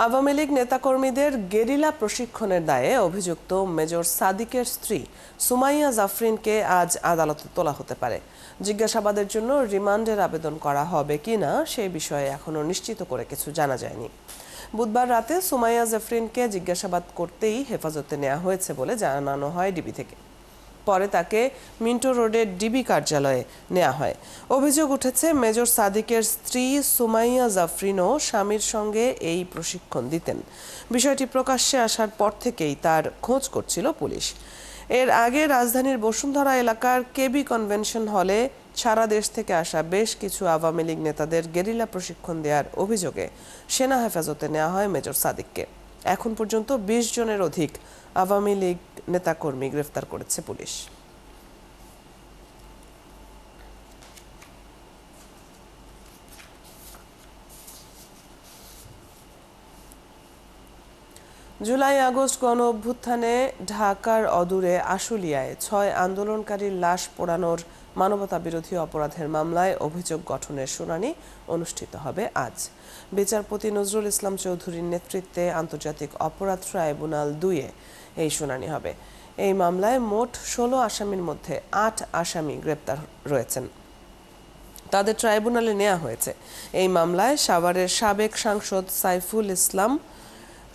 আওয়ামী লীগ নেতাকর্মীদের গেরিলা প্রশিক্ষণের দায়ে অভিযুক্ত মেজর সাদিকের স্ত্রী সুমাইয়া জাফরিনকে আজ আদালতে তোলা হতে পারে। জিজ্ঞাসাবাদের জন্য রিমান্ডের আবেদন করা হবে কিনা সে বিষয়ে এখনও নিশ্চিত করে কিছু জানা যায়নি। বুধবার রাতে সুমাইয়া জাফরিনকে জিজ্ঞাসাবাদ করতেই হেফাজতে নেওয়া হয়েছে বলে জানানো হয় ডিবি থেকে। পরে তাকে মিন্টো রোডের ডিবি কার্যালয়ে নেওয়া হয়। অভিযোগ উঠেছে মেজর সাদিকের স্ত্রী সুমাইয়া জাফরিনও স্বামীর সঙ্গে এই প্রশিক্ষণ দিতেন। বিষয়টি প্রকাশ্যে আসার পর থেকেই তার খোঁজ করছিল পুলিশ। এর আগে রাজধানীর বসুন্ধরা এলাকার কেবি কনভেনশন হলে সারা দেশ থেকে আসা বেশ কিছু আওয়ামী লীগ নেতাদের গেরিলা প্রশিক্ষণ দেওয়ার অভিযোগে সেনা হেফাজতে নেওয়া হয় মেজর সাদিককে। এখন পর্যন্ত ২০ জনের অধিক আওয়ামী লীগ নেতাকর্মী গ্রেফতার করেছে পুলিশ। জুলাই আগস্ট গণ অভ্যুত্থানে ঢাকার অদূরে আশুলিয়ায় ৬ আন্দোলনকারীর লাশ পোড়ানোর মানবতাবিরোধী অপরাধের মামলায় অভিযোগ গঠনের শুনানি অনুষ্ঠিত হবে আজ। বিচারপতি নজরুল ইসলাম চৌধুরীর নেতৃত্বে আন্তর্জাতিক অপরাধ ট্রাইব্যুনাল ২-এ এই শুনানি হবে। এই মামলায় মোট ১৬ আসামির মধ্যে ৮ আসামি গ্রেপ্তার রয়েছেন। তাদের ট্রাইব্যুনালে নেওয়া হয়েছে। এই মামলায় সাভারের সাবেক সাংসদ সাইফুল ইসলাম,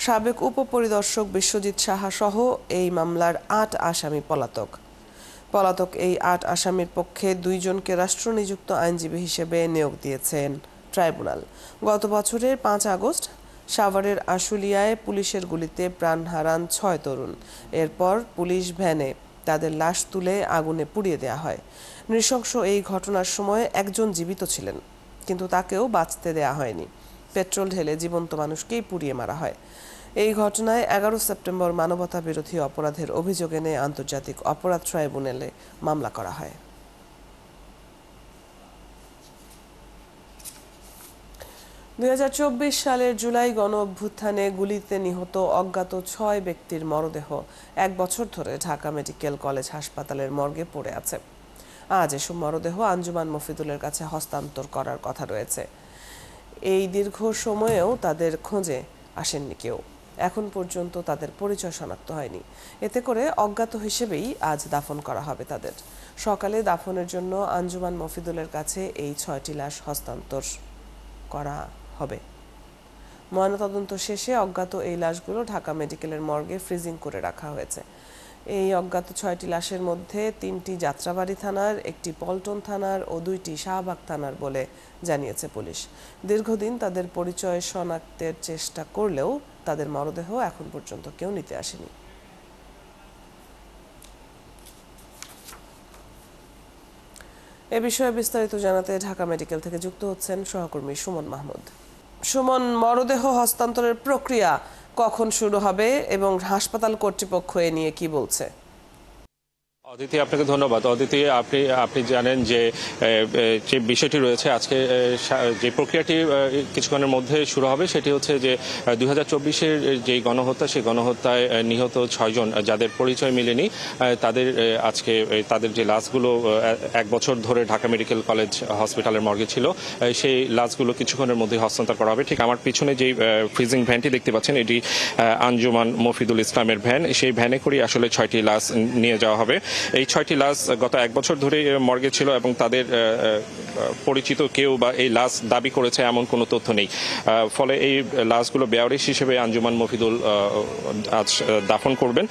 সাবেক উপপরিদর্শক বিশ্বজিৎ সাহা সহ এই মামলার ৮ আসামি পলাতক এই ৮ আসামির পক্ষে ২ জনকে রাষ্ট্রনিযুক্ত আইনজীবী হিসেবে নিয়োগ দিয়েছেন ট্রাইব্যুনাল। গত বছরের ৫ আগস্ট সাভারের আশুলিয়ায় পুলিশের গুলিতে প্রাণ হারান ৬ তরুণ। এরপর পুলিশ ভ্যানে তাদের লাশ তুলে আগুনে পুড়িয়ে দেওয়া হয়। নৃশংস এই ঘটনার সময় একজন জীবিত ছিলেন, কিন্তু তাকেও বাঁচতে দেওয়া হয়নি। পেট্রোল ঢেলে জীবন্ত মানুষকেই পুড়িয়ে মারা হয়। এই ঘটনায় ১১ সেপ্টেম্বর মানবতাবিরোধী অপরাধের অভিযোগ এনে আন্তর্জাতিক অপরাধ ট্রাইব্যুনালে মামলা করা হয়। ২০২৪ সালের জুলাই গণ অভ্যুত্থানে গুলিতে নিহত অজ্ঞাত ৬ ব্যক্তির মরদেহ ১ বছর ধরে ঢাকা মেডিকেল কলেজ হাসপাতালের মর্গে পড়ে আছে। আজ এসব মরদেহ আঞ্জুমান মফিদুলের কাছে হস্তান্তর করার কথা রয়েছে। এই দীর্ঘ সময়েও তাদের খোঁজে আসেননি কেউ। এখন পর্যন্ত তাদের পরিচয় শনাক্ত হয়নি। এতে করে অজ্ঞাত হিসেবেই আজ দাফন করা হবে তাদের। সকালে দাফনের জন্য আঞ্জুমান মফিদুলের কাছে এই ৬টি লাশ হস্তান্তর করা হবে। ময়নাতদন্ত শেষে অজ্ঞাত এই লাশগুলো ঢাকা মেডিকেলের মর্গে ফ্রিজিং করে রাখা হয়েছে। এই অজ্ঞাত ৬টি লাশের মধ্যে ৩টি যাত্রাবাড়ি থানার, ১টি পল্টন থানার ও ২টি শাহবাগ থানার বলে জানিয়েছে পুলিশ। দীর্ঘদিন তাদের পরিচয় শনাক্তের চেষ্টা করলেও তাদের মরদেহ এখন পর্যন্ত কেউ নিতে আসেনি। এ বিষয়ে বিস্তারিত জানাতে ঢাকা মেডিকেল থেকে যুক্ত হচ্ছেন সহকর্মী সুমন মাহমুদ। সুমন, মরদেহ হস্তান্তরের প্রক্রিয়া কখন শুরু হবে এবং হাসপাতাল কর্তৃপক্ষ এ নিয়ে কি বলছে? অদিতি, আপনাকে ধন্যবাদ। অদিতি, আপনি জানেন যে বিষয়টি রয়েছে আজকে যে প্রক্রিয়াটি কিছুক্ষণের মধ্যে শুরু হবে সেটি হচ্ছে যে ২০২৪-এর যে গণহত্যা, সেই গণহত্যায় নিহত ৬ জন যাদের পরিচয় মিলেনি তাদের আজকে তাদের যে লাশগুলো ১ বছর ধরে ঢাকা মেডিকেল কলেজ হসপিটালের মর্গে ছিল সেই লাশগুলো কিছুক্ষণের মধ্যে হস্তান্তর করা হবে। ঠিক আমার পিছনে যে ফ্রিজিং ভ্যানটি দেখতে পাচ্ছেন এটি আঞ্জুমান মফিদুল ইসলামের ভ্যান। সেই ভ্যানে করে আসলে ৬টি লাশ নিয়ে যাওয়া হবে। এই ৬টি লাশ গত ১ বছর ধরে মর্গে ছিল এবং তাদের পরিচিত কেউ বা এই লাশ দাবি করেছে এমন কোনো তথ্য নেই। ফলে এই লাশগুলো বেওয়ারিশ হিসেবে আঞ্জুমান মফিদুল আজ দাফন করবেন।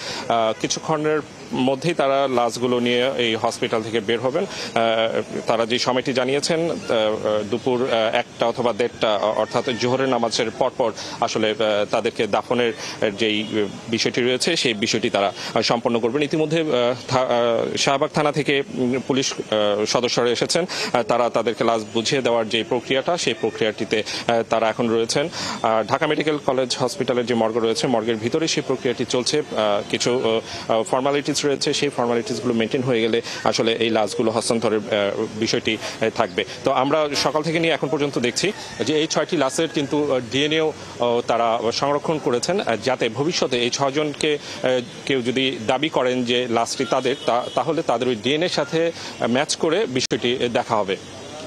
কিছুক্ষণের মধ্যেই তারা লাশগুলো নিয়ে এই হসপিটাল থেকে বের হবেন। তারা যে সময়টি জানিয়েছেন দুপুর ১টা অথবা ১:৩০ অর্থাৎ জোহরের নামাজের পরপর আসলে তাদেরকে দাফনের যেই বিষয়টি রয়েছে সেই বিষয়টি তারা সম্পন্ন করবেন। ইতিমধ্যে শাহবাগ থানা থেকে পুলিশ সদস্যরা এসেছেন। তারা তাদেরকে লাশ বুঝিয়ে দেওয়ার যে প্রক্রিয়াটা সেই প্রক্রিয়াটিতে তারা এখন রয়েছেন। ঢাকা মেডিকেল কলেজ হসপিটালের যে মর্গ রয়েছে মর্গের ভিতরে সেই প্রক্রিয়াটি চলছে। কিছু ফর্মালিটিস রয়েছে, সেই ফর্মালিটিসগুলো মেনটেন হয়ে গেলে আসলে এই লাশগুলো হস্তান্তরের বিষয়টি থাকবে। তো আমরা সকাল থেকে নিয়ে এখন পর্যন্ত দেখছি যে এই ৬টি লাশের কিন্তু ডিএনএও তারা সংরক্ষণ করেছেন, যাতে ভবিষ্যতে এই ৬ জনকে কেউ যদি দাবি করেন যে লাশটি তাদের, তাহলে তাদের ওই ডিএনএর সাথে ম্যাচ করে বিষয়টি দেখা হবে।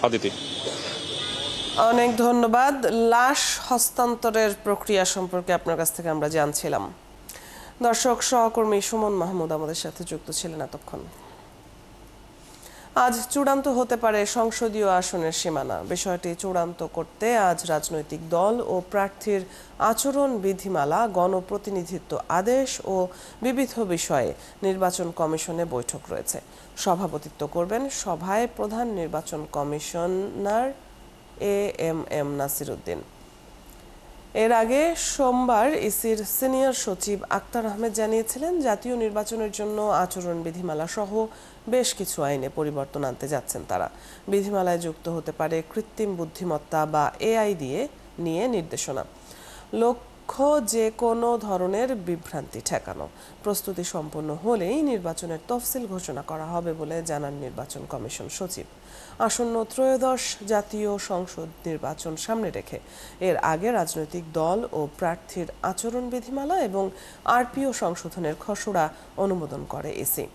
অদিতি। অনেক ধন্যবাদ। লাশ হস্তান্তরের প্রক্রিয়া সম্পর্কে আপনার কাছ থেকে আমরা জানছিলাম। দর্শক, সহকর্মী সুমন মাহমুদ আমাদের সাথে যুক্ত ছিলেন এতক্ষণ। আজ চূড়ান্ত হতে পারে সংসদীয় আসনের সীমানা। বিষয়টি চূড়ান্ত করতে আজ রাজনৈতিক দল ও প্রার্থীর আচরণ বিধিমালা, গণপ্রতিনিধিত্ব আদেশ ও বিবিধ বিষয়ে নির্বাচন কমিশনে বৈঠক রয়েছে। সভাপতিত্ব করবেন সভায় প্রধান নির্বাচন কমিশনার এএমএম নাসির উদ্দিন। এর আগে সোমবার ইসির সিনিয়র সচিব আক্তার আহমেদ জানিয়েছিলেন, জাতীয় নির্বাচনের জন্য আচরণ বিধিমালা সহ বেশ কিছু আইনে পরিবর্তন আনতে যাচ্ছেন তারা। বিধিমালায় যুক্ত হতে পারে কৃত্রিম বুদ্ধিমত্তা বা এআই নিয়ে নির্দেশনা। লক্ষ্য যে কোনো ধরনের বিভ্রান্তি ঠেকানো। প্রস্তুতি সম্পন্ন হলেই নির্বাচনের তফসিল ঘোষণা করা হবে বলে জানান নির্বাচন কমিশন সচিব। আসন্ন ত্রয়োদশ জাতীয় সংসদ নির্বাচন সামনে রেখে এর আগে রাজনৈতিক দল ও প্রার্থীর আচরণ বিধিমালা এবং আরপিও সংশোধনের খসড়া অনুমোদন করে ইসি।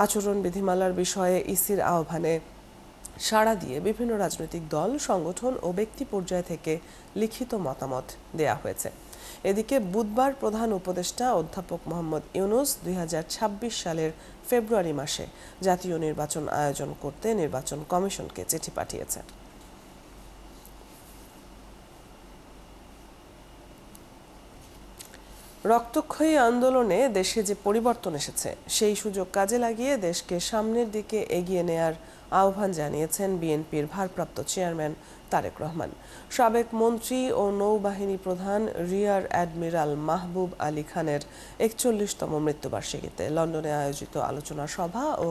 আচরণ বিধিমালার বিষয়ে ইসির আহ্বানে সাড়া দিয়ে বিভিন্ন রাজনৈতিক দল, সংগঠন ও ব্যক্তি পর্যায় থেকে লিখিত মতামত দেয়া হয়েছে। এদিকে বুধবার প্রধান উপদেষ্টা অধ্যাপক মোহাম্মদ ইউনূস 2026 সালের ফেব্রুয়ারি মাসে জাতীয় নির্বাচন আয়োজন করতে নির্বাচন কমিশনকে চিঠি পাঠিয়েছেন। রক্তক্ষয়ী আন্দোলনে দেশে যে পরিবর্তন এসেছে, সেই সুযোগ কাজে লাগিয়ে দেশকে সামনের দিকে এগিয়ে নেয়ার আহ্বান জানিয়েছেন বিএনপির ভারপ্রাপ্ত চেয়ারম্যান তারেক রহমান। সাবেক মন্ত্রী ও নৌবাহিনী প্রধান রিয়ার অ্যাডমিরাল মাহবুব আলী খানের 41তম মৃত্যুবার্ষিকীতে লন্ডনে আয়োজিত আলোচনা সভা ও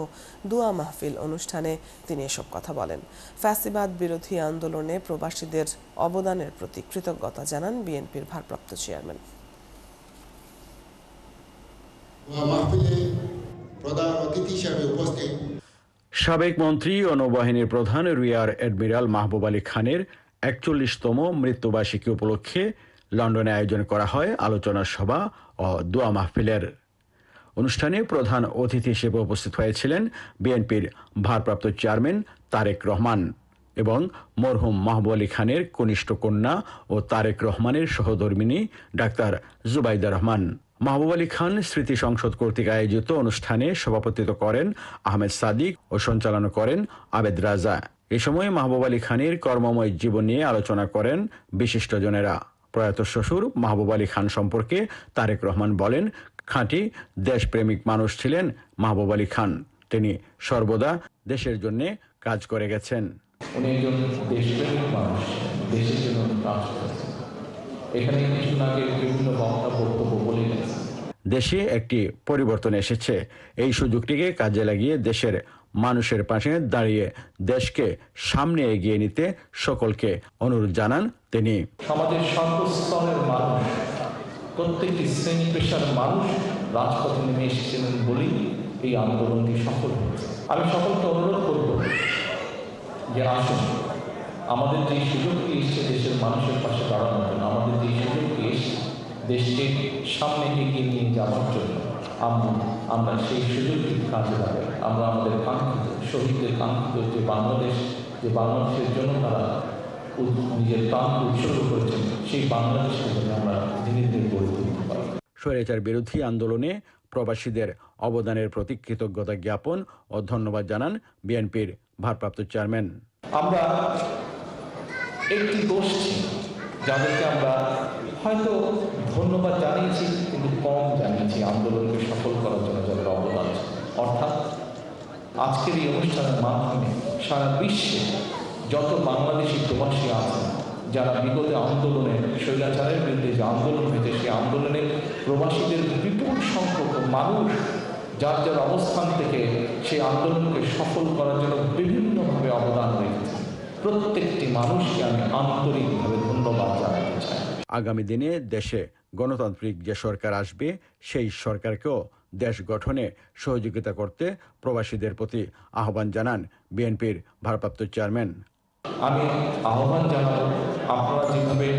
দোয়া মাহফিল অনুষ্ঠানে তিনি এসব কথা বলেন। ফ্যাসিবাদ বিরোধী আন্দোলনে প্রবাসীদের অবদানের প্রতি কৃতজ্ঞতা জানান বিএনপির ভারপ্রাপ্ত চেয়ারম্যান। প্রধান অতিথি হিসেবে উপস্থিত সাবেক মন্ত্রী ও নৌবাহিনীর প্রধান রিয়ার অ্যাডমিরাল মাহবুব আলী খানের 41তম মৃত্যুবার্ষিকী উপলক্ষে লন্ডনে আয়োজন করা হয় আলোচনা সভা ও দোয়া মাহফিলের। অনুষ্ঠানে প্রধান অতিথি হিসেবে উপস্থিত হয়েছিলেন বিএনপির ভারপ্রাপ্ত চেয়ারম্যান তারেক রহমান এবং মরহুম মাহবুব আলী খানের কনিষ্ঠ কন্যা ও তারেক রহমানের সহধর্মিণী ডাক্তার জুবাইদা রহমান। মাহবুব আলী খান স্মৃতি সংসদ কর্তৃক আয়োজিত অনুষ্ঠানে সভাপতিত্ব করেন আহমেদ সাদিক ও সঞ্চালনা করেন আবেদ রাজা। এ সময় মাহবুব আলী খানের কর্মময় জীবন নিয়ে আলোচনা করেন বিশিষ্টজনেরা। প্রয়াত শ্বশুর মাহবুব আলী খান সম্পর্কে তারেক রহমান বলেন, খাঁটি দেশপ্রেমিক মানুষ ছিলেন মাহবুব আলী খান। তিনি সর্বদা দেশের জন্য কাজ করে গেছেন। উনি একজন দেশপ্রেমিক মানুষ, দেশের জন্য কাজ করেছেন। এখানে কিছুদিন আগে বিভিন্ন বক্তব্য বলে গেছে। দেশে একটি পরিবর্তন এসেছে, এই সুযোগটিকে কাজে লাগিয়ে দেশের মানুষের পাশে দাঁড়িয়ে দেশকে সামনে এগিয়ে নিতে সকলকে অনুরোধ জানান তিনি। সমাজের সর্বস্তরের মানুষ, প্রত্যেকটি শ্রেণী পেশার মানুষ রাজপথে নেমে এসেছিলেন বলেই এই আন্দোলনটি সফল হয়েছে। আমি সকলকে অনুরোধ করব যে আসুন, আমাদের যে সুযোগটি এসছে দেশের মানুষের পাশে দাঁড়ানোর জন্য, আমাদের যে সুযোগটি এসছে দেশকে সামনে এগিয়ে নিয়ে যাওয়ার জন্য, আমরা সেই সুযোগটি কাজে লাগাই। আমরা আমাদের কাঙ্ক্ষিত শহীদদের কাঙ্ক্ষিত যে বাংলাদেশের জন্য তারা নিজের প্রাণকে উৎসর্গ করেছেন, সেই বাংলাদেশের জন্য আমরা ধীরে ধীরে গড়ে তুলতে পারি। স্বৈরাচার বিরোধী আন্দোলনে প্রবাসীদের অবদানের প্রতি কৃতজ্ঞতা জ্ঞাপন ও ধন্যবাদ জানান বিএনপির ভারপ্রাপ্ত চেয়ারম্যান। আমরা একটি গোষ্ঠী যাদেরকে আমরা হয়তো ধন্যবাদ জানিয়েছি, কিন্তু কম জানিয়েছি আন্দোলনকে সফল করার জন্য যাদের অবদান। অর্থাৎ আজকের এই অনুষ্ঠানের মাধ্যমে সারা বিশ্বে যত বাংলাদেশি প্রবাসী আছেন, যারা বিগত আন্দোলনে স্বৈরাচারের বিরুদ্ধে যে আন্দোলন হয়েছে, সেই আন্দোলনে প্রবাসীদের বিপুল সংখ্যক মানুষ যার যার অবস্থান থেকে সেই আন্দোলনকে সফল করার জন্য বিভিন্নভাবে অবদান রেখেছে। প্রত্যেকটি মানুষকে আমি আন্তরিকভাবে ধন্যবাদ জানাতে চাই। আগামী দিনে দেশে গণতান্ত্রিক যে সরকার আসবে, সেই সরকারকেও দেশ গঠনে সহযোগিতা করতে প্রবাসীদের প্রতি আহ্বান জানান বিএনপির ভারপ্রাপ্ত চেয়ারম্যান। আমি আহ্বান জানাবো, আপনারা যেভাবে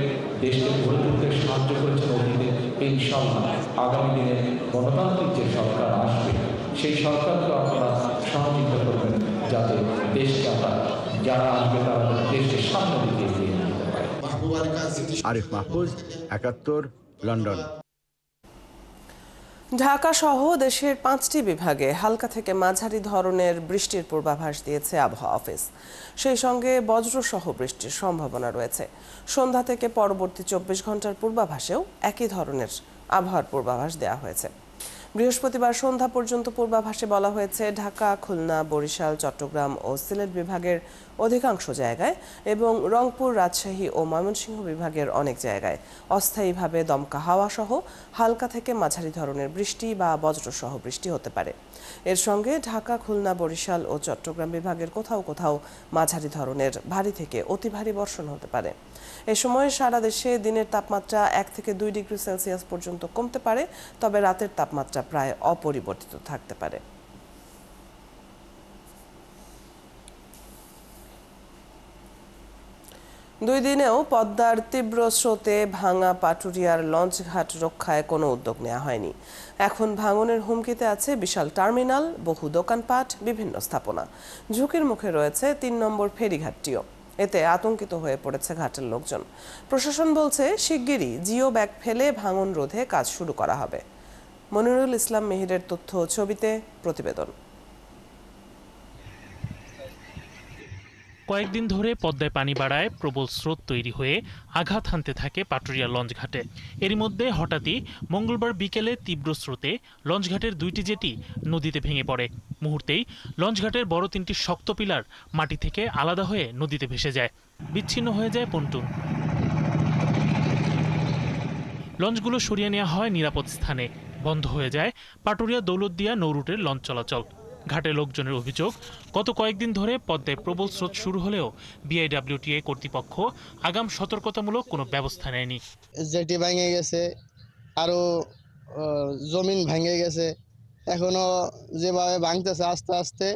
দেশকে গড়ে তুলতে সাহায্য করেছেন অতীতে, ইনশাআল্লাহ আগামী দিনে গণতান্ত্রিক যে সরকার আসবে, সেই সরকারকে আপনারা সহযোগিতা করবেন, যাতে দেশকে আমরা যারা আসবে তারা দেশকে সামনে দিকে এগিয়ে নিয়ে যেতে পারে। মাহবুব আলী খান স্মৃতি আরিফ মাহফুজ, ৭১, লন্ডন। ঢাকা সহ দেশের 5টি বিভাগে হালকা থেকে মাঝারি ধরনের বৃষ্টির পূর্বাভাস দিয়েছে আবহাওয়া অফিস। সেই সঙ্গে বজ্রসহ বৃষ্টির সম্ভাবনা রয়েছে। সন্ধ্যা থেকে পরবর্তী 24 ঘন্টার পূর্বাভাসেও একই ধরনের আবহাওয়ার পূর্বাভাস দেওয়া হয়েছে। বৃহস্পতিবার সন্ধ্যা পর্যন্ত পূর্বাভাসে বলা হয়েছে ঢাকা, খুলনা, বরিশাল, চট্টগ্রাম ও সিলেট বিভাগের অধিকাংশ জায়গায় এবং রংপুর, রাজশাহী ও ময়মনসিংহ বিভাগের অনেক জায়গায় অস্থায়ীভাবে দমকা হাওয়া সহ হালকা থেকে মাঝারি ধরনের বৃষ্টি বা বজ্রসহ বৃষ্টি হতে পারে। এর সঙ্গে ঢাকা, খুলনা, বরিশাল ও চট্টগ্রাম বিভাগের কোথাও কোথাও মাঝারি ধরনের ভারী থেকে অতি ভারী বর্ষণ হতে পারে। এ সময় সারা দেশে দিনের তাপমাত্রা 1 থেকে 2 ডিগ্রি সেলসিয়াস পর্যন্ত কমতে পারে, তবে রাতের তাপমাত্রা প্রায় অপরিবর্তিত থাকতে পারে। দুই দিনেও পদ্মার তীব্র স্রোতে ভাঙা পাটুরিয়ার লঞ্চঘাট রক্ষায় কোনো উদ্যোগ নেওয়া হয়নি। এখন ভাঙনের হুমকিতে আছে বিশাল টার্মিনাল, বহু দোকানপাট, বিভিন্ন স্থাপনা। ঝুঁকির মুখে রয়েছে 3 নম্বর ফেরিঘাটটিও। এতে আতঙ্কিত হয়ে পড়েছে ঘাটের লোকজন। প্রশাসন বলছে শিগগিরই জিও ব্যাগ ফেলে ভাঙন রোধে কাজ শুরু করা হবে। মনিরুল ইসলাম মেহেরের তথ্য ছবিতে প্রতিবেদন। কয়েকদিন ধরে পদ্মায় পানি বাড়ায় প্রবল স্রোত তৈরি হয়ে আঘাত হানতে থাকে পাটুরিয়া লঞ্চঘাটে। এরই মধ্যে হঠাৎই মঙ্গলবার বিকেলে তীব্র স্রোতে লঞ্চঘাটের 2টি জেটি নদীতে ভেঙে পড়ে। মুহূর্তেই লঞ্চঘাটের বড় 3টি শক্ত পিলার মাটি থেকে আলাদা হয়ে নদীতে ভেসে যায়, বিচ্ছিন্ন হয়ে যায় পন্টুন। লঞ্চগুলো সরিয়ে নেওয়া হয় নিরাপদ স্থানে। বন্ধ হয়ে যায় পাটুরিয়া দৌলতদিয়া নৌরুটের লঞ্চ চলাচল। ঘাটের লোকজনের অভিযোগ, গত কয়েকদিন ধরে পদ্মায় প্রবল স্রোত শুরু হলেও বিআইডব্লিউটিএ কর্তৃপক্ষ আগাম সতর্কতামূলক কোনো ব্যবস্থা নেয়নি। জেটি ভেঙে গেছে, আরো জমিন ভেঙে গেছে। এখনো যেভাবে ভাঙতেছে আস্তে আস্তে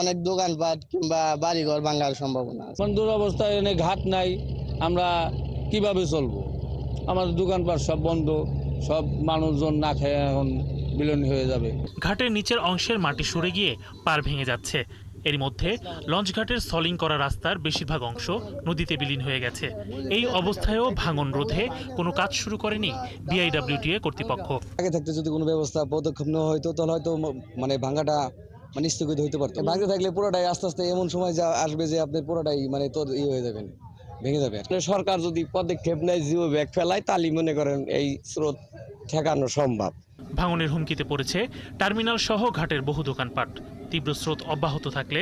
অনেক দোকানপাট কিংবা বাড়িঘর ভাঙার সম্ভাবনা আছে। দুরবস্থায় এনে ঘাট নাই, আমরা কিভাবে চলবো? আমাদের দোকানপাট সব বন্ধ, সব মানুষজন না খেয়ে এখন বিলীন হয়ে যাবে। ঘাটের নিচের অংশের মাটি সরে গিয়ে পার ভেঙে যাচ্ছে। এর মধ্যে লঞ্চঘাটের সলিং করা রাস্তার বেশিরভাগ অংশ নদীতে বিলীন হয়ে গেছে। এই অবস্থায়ও ভাঙন রোধে কোনো কাজ শুরু করেনি বিআইডব্লিউটিএ কর্তৃপক্ষ। আগে থাকতে যদি কোনো ব্যবস্থা পদক্ষেপ নেওয়া হয়তো তাহলে হয়তো ভাঙাটা স্থগিত হইতে পারতো। ভাঙতে থাকলে পুরোটাই আস্তে আস্তে এমন সময় যা আসবে যে আপনার পুরোটাই হয়ে যাবেন, ভেঙে যাবে। সরকার যদি পদক্ষেপ নেয়, জিও ব্যাগ ফেলায়, তাহলে মনে করেন এই স্রোত ঠেকানো সম্ভব। ভাঙনের হুমকিতে পড়েছে টার্মিনাল সহ ঘাটের বহু দোকানপাট। তীব্র স্রোত অব্যাহত থাকলে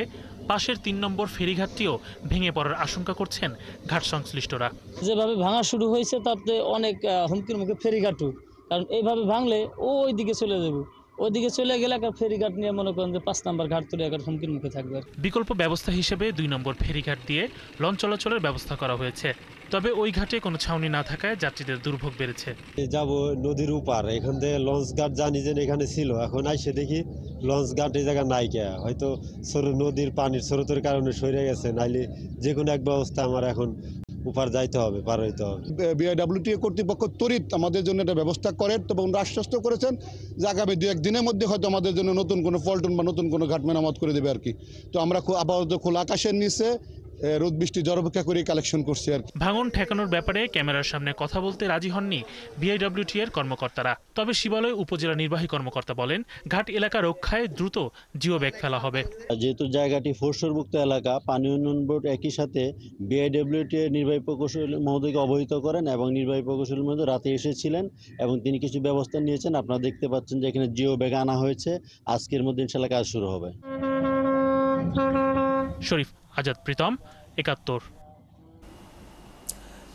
পাশের 3 নম্বর ফেরিঘাটটিও ভেঙে পড়ার আশঙ্কা করছেন ঘাট সংশ্লিষ্টরা। যেভাবে ভাঙা শুরু হয়েছে তাতে অনেক হুমকির মুখে ফেরিঘাটও, কারণ এইভাবে ভাঙলে ওই দিকে চলে যাবে। ওইদিকে চলে গেলে একটা ফেরিঘাট নিয়ে মনে করেন যে 5 নম্বর ঘাট তুলে একটা হুমকির মুখে থাকবে। বিকল্প ব্যবস্থা হিসেবে 2 নম্বর ফেরিঘাট দিয়ে লঞ্চ চলাচলের ব্যবস্থা করা হয়েছে। তবে ওই ঘাটে কোনো ছাউনি না থাকায় যাত্রীদের দুর্ভোগ বেড়েছে। যাব নদীর উপার, এখান থেকে লঞ্চ ঘাট জানি যে এখানে ছিল, এখন আইসে দেখি লঞ্চ ঘাট এই জায়গা নাই কে, হয়তো নদীর পানির স্রোতের কারণে সরে গেছে, নাইলে যে কোনো এক ব্যবস্থা আমার এখন উপার যাইতে হবে, পার হইতে হবে। বিআইডব্লিউটিএ কর্তৃপক্ষ ত্বরিত আমাদের জন্য একটা ব্যবস্থা করেন এবং আশ্বস্ত করেছেন যে আগামী 2-1 দিনের মধ্যে হয়তো আমাদের জন্য নতুন কোনো পল্টন বা নতুন কোনো ঘাট মেরামত করে দেবে আর কি। তো আমরা আপাতত খোলা আকাশের নিচে রোদ বৃষ্টি ঝড় অপেক্ষা করে কালেকশন করছি আর কি। ভাঙন ঠেকানোর ব্যাপারে ক্যামেরার সামনে কথা বলতে রাজি হননি বিআইডব্লিউটিএর কর্মকর্তারা। তবে শিবালয় উপজেলা নির্বাহী কর্মকর্তা বলেন, ঘাট এলাকা রক্ষায় দ্রুত জিও ব্যাগ ফেলা হবে। যেহেতু জায়গাটি ফোরশোরমুক্ত এলাকা, পানি উন্নয়ন বোর্ড একই সাথে বিআইডব্লিউটিএ নির্বাহী প্রকৌশলী মহোদয়কে অবহিত করেন এবং নির্বাহী প্রকৌশলী মহোদয় রাতে এসেছিলেন এবং তিনি কিছু ব্যবস্থা নিয়েছেন। আপনারা দেখতে পাচ্ছেন যে এখানে জিও ব্যাগ আনা হয়েছে। আজকের মধ্যে ইনশাআল্লাহ কাজ শুরু হবে। শরীফ আজাদ প্রীতম, ৭১।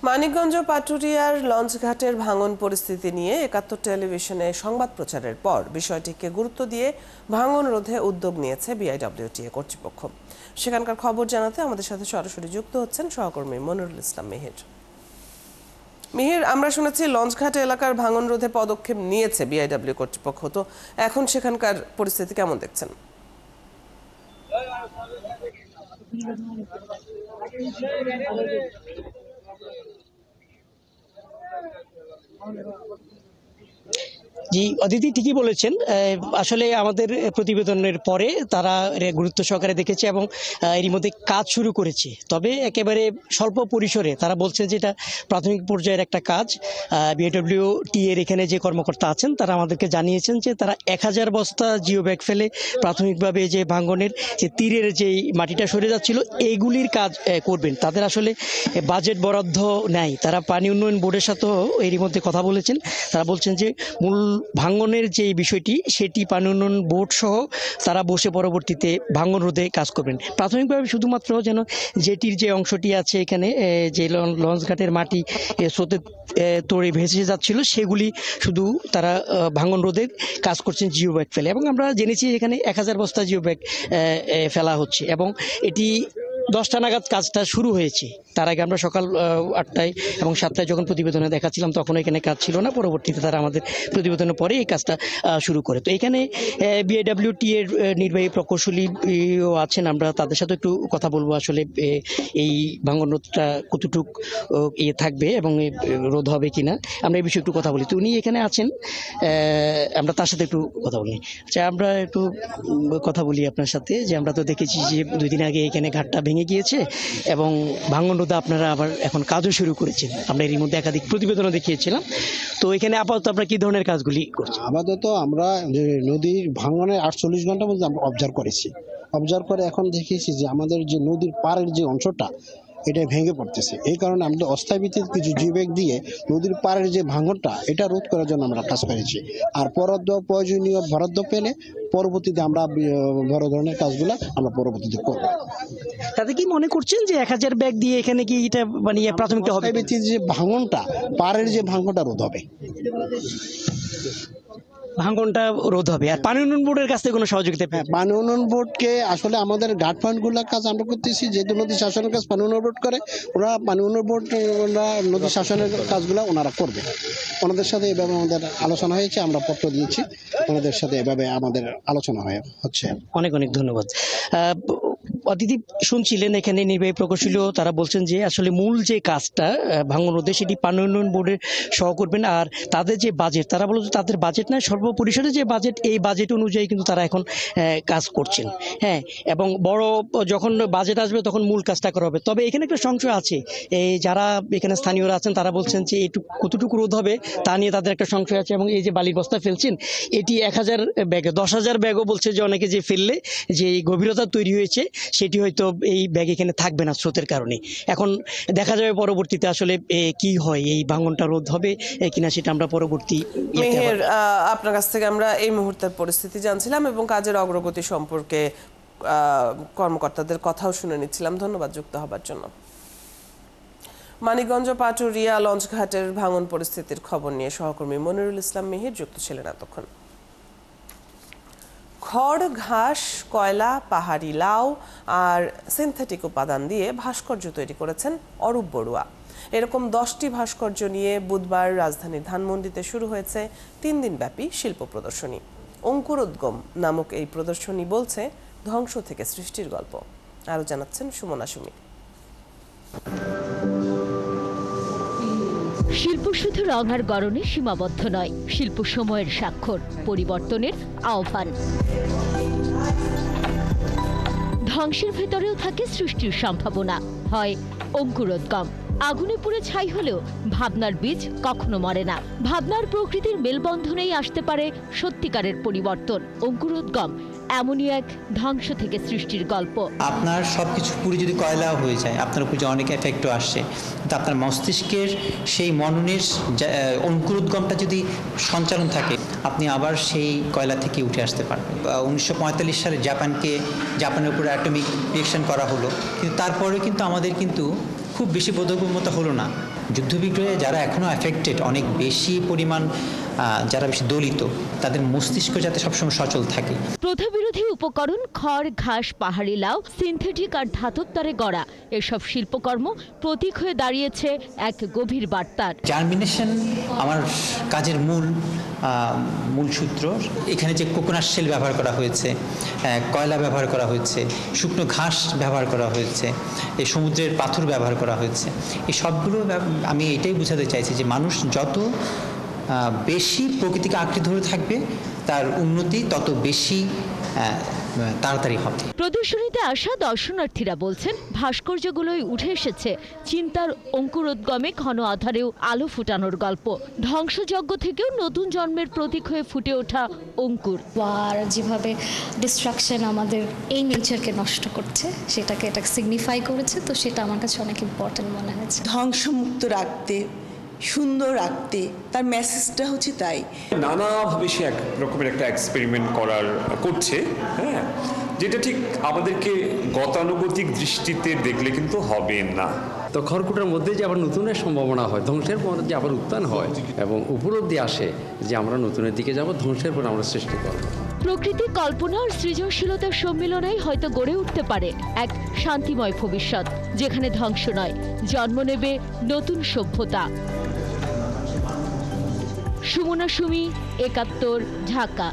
মানিকগঞ্জ পাটুরিয়ার লঞ্চঘাটের ভাঙন পরিস্থিতি নিয়ে ৭১ টেলিভিশনে সংবাদ প্রচারের পর বিষয়টিকে গুরুত্ব দিয়ে ভাঙন রোধে উদ্যোগ নিয়েছে বিআইডব্লিউটিএ কর্তৃপক্ষ। সেখানকার খবর জানাতে আমাদের সাথে সরাসরি যুক্ত হচ্ছেন সহকর্মী মনিরুল ইসলাম মেহের। মিহির, আমরা শুনেছি লঞ্চঘাট এলাকার ভাঙন রোধে পদক্ষেপ নিয়েছে বিআইডব্লিউ কর্তৃপক্ষ, তো এখন সেখানকার পরিস্থিতি কেমন দেখছেন? জি, অদিতি ঠিকই বলেছেন। আসলে আমাদের প্রতিবেদনের পরে তারা গুরুত্ব সহকারে দেখেছে এবং এরই মধ্যে কাজ শুরু করেছে। তবে একেবারে স্বল্প পরিসরে তারা বলছেন যে এটা প্রাথমিক পর্যায়ের একটা কাজ। বিএডব্লিউটি এর এখানে যে কর্মকর্তা আছেন তারা আমাদেরকে জানিয়েছেন যে তারা 1000 বস্তা জিও ব্যাগ ফেলে প্রাথমিকভাবে যে ভাঙ্গনের যে তীরের যে মাটিটা সরে যাচ্ছিল এইগুলির কাজ করবেন। তাদের আসলে বাজেট বরাদ্দ নেই। তারা পানি উন্নয়ন বোর্ডের সাথেও এরই মধ্যে কথা বলেছেন। তারা বলছেন যে মূল ভাঙ্গনের যে বিষয়টি সেটি পানি উন্নয়ন বোর্ড সহ তারা বসে পরবর্তীতে ভাঙ্গন রোধে কাজ করবেন। প্রাথমিকভাবে শুধুমাত্র যেন জেটির যে অংশটি আছে এখানে যে লঞ্চঘাটের মাটি স্রোতে তড়ে ভেসে যাচ্ছিল সেগুলি শুধু তারা ভাঙ্গন রোধের কাজ করছেন জিও ব্যাগ ফেলে। এবং আমরা জেনেছি এখানে 1000 বস্তা জিও ব্যাগ ফেলা হচ্ছে এবং এটি 10টা নাগাদ কাজটা শুরু হয়েছে। তার আগে আমরা সকাল 8টায় এবং 7টায় যখন প্রতিবেদনে দেখাচ্ছিলাম তখন এখানে কাজ ছিল না। পরবর্তীতে তারা আমাদের প্রতিবেদনের পরে এই কাজটা শুরু করে। তো এখানে বিএডব্লিউটি এর নির্বাহী প্রকৌশলীও আছেন, আমরা তাদের সাথে একটু কথা বলবো আসলে এই ভাঙ্গন রোধটা কতটুক থাকবে এবং রোধ হবে কিনা, আমরা এই বিষয়ে একটু কথা বলি। তো উনি এখানে আছেন, আমরা তার সাথে একটু কথা বলি। আচ্ছা, আমরা একটু কথা বলি আপনার সাথে যে আমরা তো দেখেছি যে 2 দিন আগে এখানে ঘাটটা ভেঙে গিয়েছে এবং ভাঙ্গন রোধে আপনারা আবার এখন কাজও শুরু করেছেন। আমরা এর মধ্যে একাধিক প্রতিবেদনও দেখিয়েছিলাম। তো এখানে আপাতত আপনারা কি ধরনের কাজগুলি করছেন? আপাতত আমরা নদীর ভাঙ্গনের 48 ঘন্টা মধ্যে আমরা অবজার্ভ করেছি। অবজার্ভ করে এখন দেখেছি যে আমাদের যে নদীর পাড়ের যে অংশটা এটা ভেঙে পড়তেছে। এই কারণে আমাদের অস্থায়ী ভিত্তিতে কিছু জিওব্যাগ দিয়ে নদীর পাড়ের যে ভাঙনটা এটা রোধ করার জন্য আমরা কাজ করেছি। আর প্রয়োজনীয় বরাদ্দ পেলে পরবর্তীতে আমরা বড় ধরনের কাজগুলো আমরা পরবর্তীতে করব। তাতে কি মনে করছেন যে 1000 ব্যাগ দিয়ে এখানে কি এটা মানে প্রাথমিকটা হবে? অস্থায়ী ভিত্তিতে যে ভাঙনটা পাড়ের যে ভাঙনটা রোধ হবে, ভাঙ্গনটা রোধ হবে। আর পানি উন্নয়ন বোর্ডের কাছ থেকে কোনো সহযোগিতা? হ্যাঁ, পানি উন্নয়ন বোর্ডকে আসলে আমাদের ঘাট পয়েন্টগুলোর কাজ আমরা করতেছি। যেহেতু নদী শাসনের কাজ পানি উন্নয়ন বোর্ড করে, ওরা পানি উন্নয়ন বোর্ড নদী শাসনের কাজগুলো ওনারা করবে। ওনাদের সাথে এভাবে আমাদের আলোচনা হয়েছে, আমরা পত্র দিয়েছি, ওনাদের সাথে এভাবে আমাদের আলোচনা হচ্ছে। অনেক অনেক ধন্যবাদ। অতিথি শুনছিলেন এখানে নির্বাহী প্রকৌশলীও তারা বলছেন যে আসলে মূল যে কাজটা ভাঙ্গন রোধে সেটি পানি উন্নয়ন বোর্ডের সহ করবেন। আর তাদের যে বাজেট, তারা বলছে তাদের বাজেট নয়, সর্বপরিসরে যে বাজেট এই বাজেট অনুযায়ী কিন্তু তারা এখন কাজ করছেন। হ্যাঁ, এবং বড় যখন বাজেট আসবে তখন মূল কাজটা করা হবে। তবে এখানে একটা সংশয় আছে, এই যারা এখানে স্থানীয়রা আছেন তারা বলছেন যে কতটুকু রোধ হবে তা নিয়ে তাদের একটা সংশয় আছে। এবং এই যে বালির বস্তা ফেলছেন এটি 1000 ব্যাগে 10,000 ব্যাগও বলছে যে অনেকে যে ফেললে যে গভীরতা তৈরি হয়েছে সেটি হয়তো এই ব্যাগ এখানে থাকবে না স্রোতের কারণে। এখন দেখা যাবে পরবর্তীতে আসলে কি হয়, এই ভাঙনটা রোধ হবে কিনা সেটা আমরা পরবর্তী। মেহের, আপনার কাছ থেকে আমরা এই মুহূর্তের পরিস্থিতি জানছিলাম এবং কাজের অগ্রগতি সম্পর্কে কর্মকর্তাদের কথাও শুনে নিচ্ছিলাম। ধন্যবাদ যুক্ত হবার জন্য। মানিকগঞ্জ পাটুরিয়া লঞ্চঘাটের ভাঙন পরিস্থিতির খবর নিয়ে সহকর্মী মনিরুল ইসলাম মেহের যুক্ত ছিলেন এতক্ষণ। খড়, ঘাস, কয়লা, পাহাড়ি লাউ আর সিনথেটিক উপাদান দিয়ে ভাস্কর্য তৈরি করেছেন অরূপ বড়ুয়া। এরকম 10টি ভাস্কর্য নিয়ে বুধবার রাজধানীর ধানমন্ডিতে শুরু হয়েছে 3 দিনব্যাপী শিল্প প্রদর্শনী। অঙ্কুরোদ্গম নামক এই প্রদর্শনী বলছে ধ্বংস থেকে সৃষ্টির গল্প। আরও জানাচ্ছেন সুমনা সুমি। শিল্প শুধু রং আর গড়নে সীমাবদ্ধ নয়, শিল্প সময়ের স্বাক্ষর, পরিবর্তনের আহ্বান। ধ্বংসের ভেতরেও থাকে সৃষ্টির সম্ভাবনা। হয় অঙ্কুরোদ্গম। আগুনে পুড়ে ছাই হলেও ভাবনার বীজ কখনো মরে না। ভাবনার প্রকৃতির মেলবন্ধনেই আসতে পারে সত্যিকারের পরিবর্তন। অঙ্কুরোদ্গম এমনই এক ধ্বংস থেকে সৃষ্টির গল্প। আপনার সবকিছু পুরো যদি কয়লা হয়ে যায়, আপনার উপর যে অনেক এফেক্টও আসছে, কিন্তু আপনার মস্তিষ্কের সেই মননের অঙ্কুরোদ্গমটা যদি সঞ্চালন থাকে, আপনি আবার সেই কয়লা থেকে উঠে আসতে পারবেন। 1945 সালে জাপানের উপরে অ্যাটমিক রিঅ্যাকশন করা হলো, কিন্তু তারপরে কিন্তু আমাদের খুব বেশি বোধগম্যতা হলো না। যুদ্ধবিগ্রহে যারা এখনও অ্যাফেক্টেড, অনেক বেশি পরিমাণ যারা বেশি দলিত, তাদের মস্তিষ্ক যাতে সবসময় সচল থাকে। প্রথাবিরোধী উপকরণ, খড়, ঘাস, পাহাড়ি লাউ, সিনথেটিক আর ধাতব তারে গড়া এসব শিল্পকর্ম প্রতীক হয়ে দাঁড়িয়েছে এক গভীর বার্তার। জার্মিনেশন আমার কাজের মূল সূত্র। এখানে যে কোকোনাট শেল ব্যবহার করা হয়েছে, কয়লা ব্যবহার করা হয়েছে, শুকনো ঘাস ব্যবহার করা হয়েছে, এই সমুদ্রের পাথর ব্যবহার করা হয়েছে, এই সবগুলো আমি এটাই বোঝাতে চাইছি যে মানুষ যত বেশি প্রকৃতিকে আঁকড়ে ধরে থাকবে, তার উন্নতি তত বেশি তাড়াতাড়ি হবে। প্রদর্শনীতে আসা দর্শনার্থীরা বলছেন ভাস্কর্যগুলোই উঠে এসেছে চিন্তার অঙ্কুরোদ্গমে ঘন আধারেও আলো ফুটানোর গল্প। ধ্বংসযজ্ঞ থেকেও নতুন জন্মের প্রতীক হয়ে ফুটে ওঠা অঙ্কুর। আর যেভাবে ডিস্ট্রাকশন আমাদের এই নেচারকে নষ্ট করছে সেটাকে এটা সিগনিফাই করেছে, তো সেটা আমার কাছে অনেক ইম্পর্টেন্ট মনে হয়েছে। ধ্বংসমুক্ত রাখতে, সুন্দর রাখতে, তার মেসেজটা হচ্ছে তাই। নানাভাবে সে এক রকমের একটা এক্সপেরিমেন্ট করছে, হ্যাঁ, যেটা ঠিক আমাদেরকে গতানুগতিক দৃষ্টিতে দেখলে কিন্তু হবে না। তো খড়কুটার মধ্যে যে আবার নতুনের সম্ভাবনা হয়, ধ্বংসের পর যে আবার উত্থান হয় এবং উপলব্ধি আসে যে আমরা নতুনের দিকে যাব, ধ্বংসের পর আমরা সৃষ্টি করব। প্রকৃতি, কল্পনা আর সৃজনশীলতার সম্মিলনেই হয়তো গড়ে উঠতে পারে এক শান্তিময় ভবিষ্যৎ, যেখানে ধ্বংস নয়, জন্ম নেবে নতুন সভ্যতা। সুমনা সুমি, ৭১, ঢাকা।